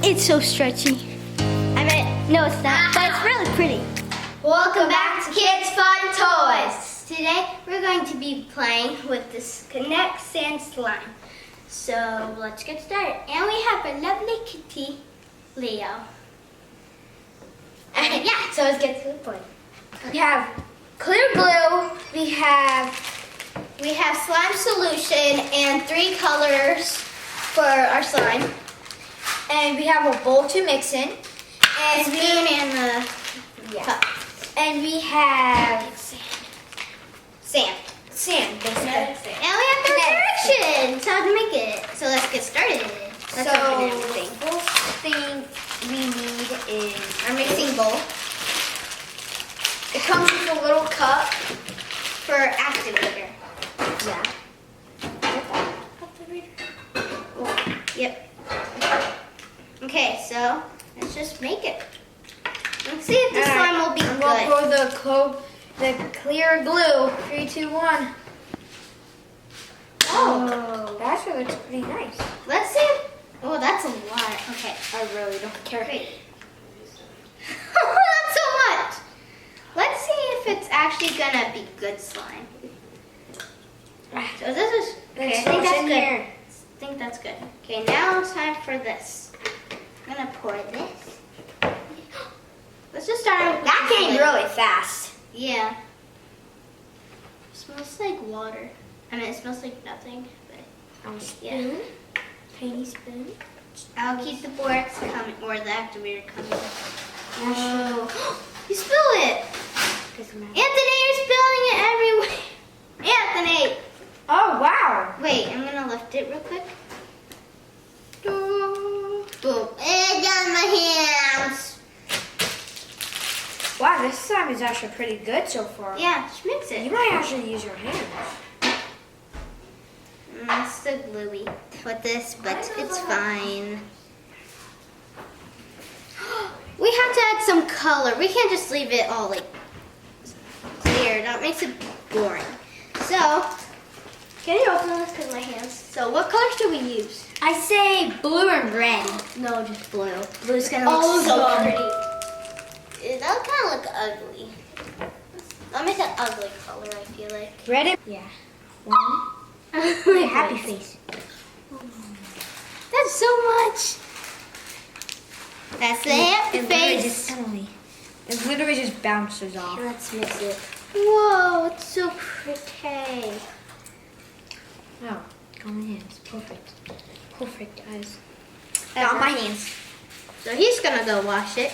It's so stretchy. I mean, no, it's not, but it's really pretty. Welcome back to Kids Fun Toys. Today we're going to be playing with this Connect Sand Slime. So let's get started. And we have a lovely kitty, Leo. Yeah, so let's get to the point. We have clear glue, we have slime solution and 3 colors for our slime. and we have a bowl to mix in, And a spoon and the cup. and we have Sand. sand, basically. And we have no directions how to make it. So let's get started. Let's open everything. First thing we need is Our mixing bowl it comes with a little cup. for activator. Yeah. Yep. Okay, so let's just make it. Let's see if the slime will be We'll good. pour the clear glue. 3, 2, 1. Oh, That actually looks pretty nice. let's see. Oh, that's a lot. Okay. I really don't care. Wait. That's so much. Let's see if it's actually gonna be good slime. So this is okay. I think that's good. I think that's good. Okay, now it's time for this. I'm gonna pour this. Let's just start with That came really fast. Yeah. It smells like water. I mean, it smells like nothing, but yeah. Tiny spoon. I'll keep the boards coming, or the activator coming. Whoa. You spilled it! Anthony, you're spilling it everywhere! Anthony! Oh, wow. Wait, I'm gonna lift it real quick. Boom. It's on my hands! Wow, this slime is actually pretty good so far. Yeah, just mix You it. might actually use your hands. It's so gluey with this, but it's fine. We have to add some color. We can't just leave it all like clear. That makes it boring. So, can you open this with my hands? So, what colors do we use? I say blue and red. No, just blue. Blue's gonna Oh, look so God. pretty. That'll kind of look ugly. I'll make an ugly color, I feel like. Red and... Yeah. 1. Happy face. That's so much. That's the happy face. It literally just bounces off. Let's mix it. Whoa, it's so pretty. Oh, on my hands. Perfect. Perfect, guys. Got my hands. So he's gonna go wash it.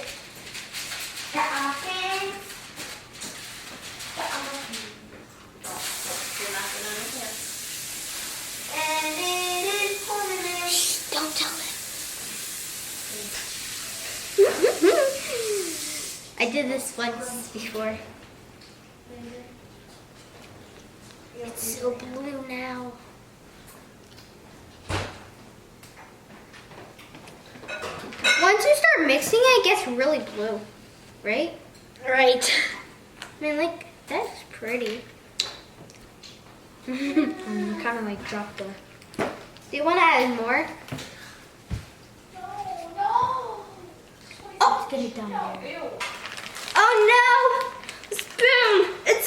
And it is permanent. Shh, don't tell him. I did this once before. It's so blue now. Once you start mixing it, it gets really blue, right? Right. I mean, like, that's pretty. Kind of like dropped the... Do you want to add more? Oh, let's get it down there. Oh no! Spoon! It's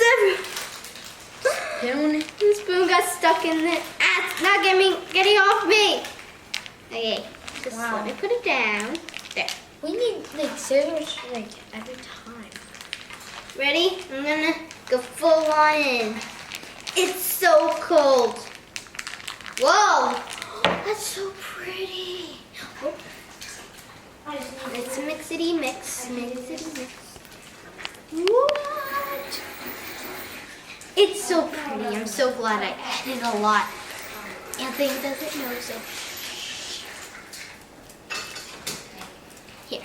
Spoon. The spoon got stuck in it. Ah, it's not getting off me. Okay, just let me put it down. There. We need like scissors like every time. Ready? I'm gonna go full on in. It's so cold. Whoa! That's so pretty. Oh. Let's mixity mix. Mixity mix. What? It's so pretty. I'm so glad I added a lot. Anthony doesn't know so. Here.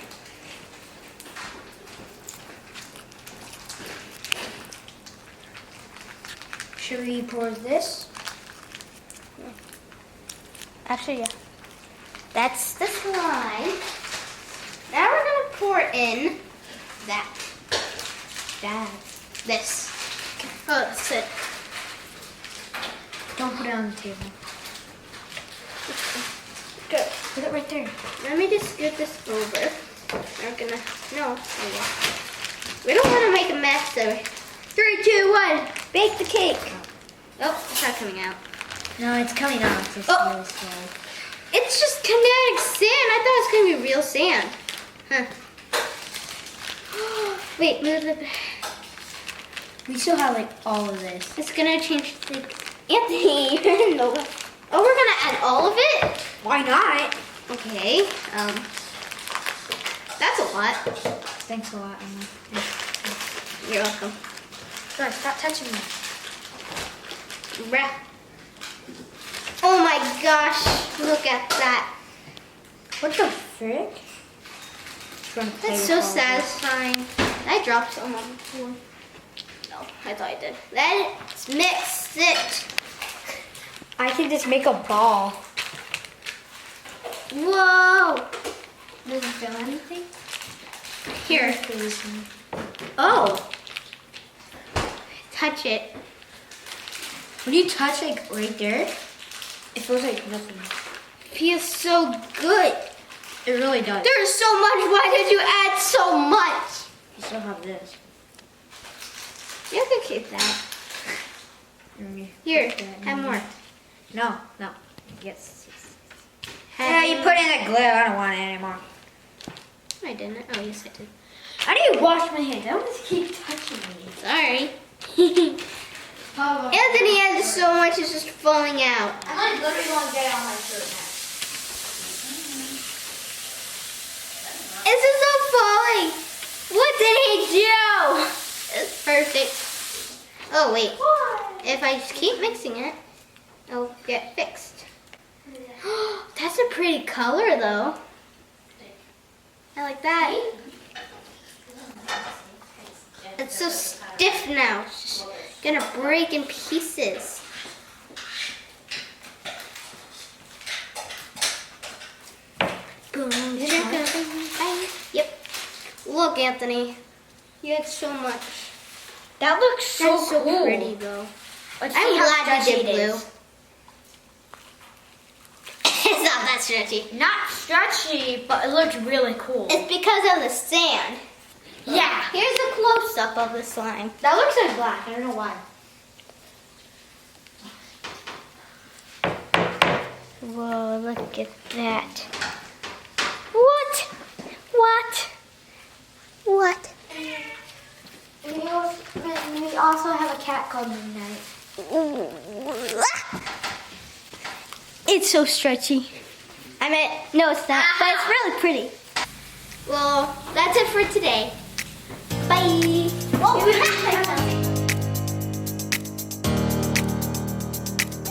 Should we pour this? Actually, yeah. That's the slime. Now we're gonna pour in that. This. Oh, that's it. Don't put it on the table. Good. Put it right there. Let me just scoot this over. We're gonna, no, there you go. We don't want to make a mess though. 3, 2, 1, bake the cake. Oh, it's not coming out. No, it's coming out. It's just Oh. really slow. It's just kinetic sand. I thought it was gonna be real sand. Huh. Wait, move it back. We still have like all of this. It's gonna change the Anthony, you're in the way. Oh, we're gonna add all of it? Why not? Okay. That's a lot. Thanks a lot, Emma. You're welcome. Guys, stop touching me. Wrap. Oh my gosh, look at that. What the frick? That's so satisfying. I dropped some on the floor. No, I thought I did. Let's mix it. I can just make a ball. Whoa. Does it feel anything? Here. Oh. Touch it. When you touch like right there, it feels like nothing. Feels so good. It really does. There's so much. Why did you add so much? You still have this. You can keep that. Here, have more. No. Yes. Yeah, you put in the glue. I don't want it anymore. I didn't. Oh, yes, I did. I need to wash my hands. I don't just keep touching me. Sorry. Anthony has so much, it's just falling out. I'm literally going to get on my shirt now. This is all falling. What did he do? It's perfect. Oh, wait. If I just keep mixing it, it'll get fixed. That's a pretty color, though. I like that. It's so stiff now. It's just gonna break in pieces. Boom. Yep. Look, Anthony. You had so much. That looks so That's so cool. pretty, though. Let's I'm see how glad you stretchy did it blue. is. It's not that stretchy. Not stretchy, but it looks really cool. It's because of the sand. Yeah. Here's a close-up of the slime. That looks like black. I don't know why. Whoa, look at that. What? What? What? We also have a cat called Midnight. It's so stretchy. I mean, no, it's not, but it's really pretty. Well, that's it for today. Bye.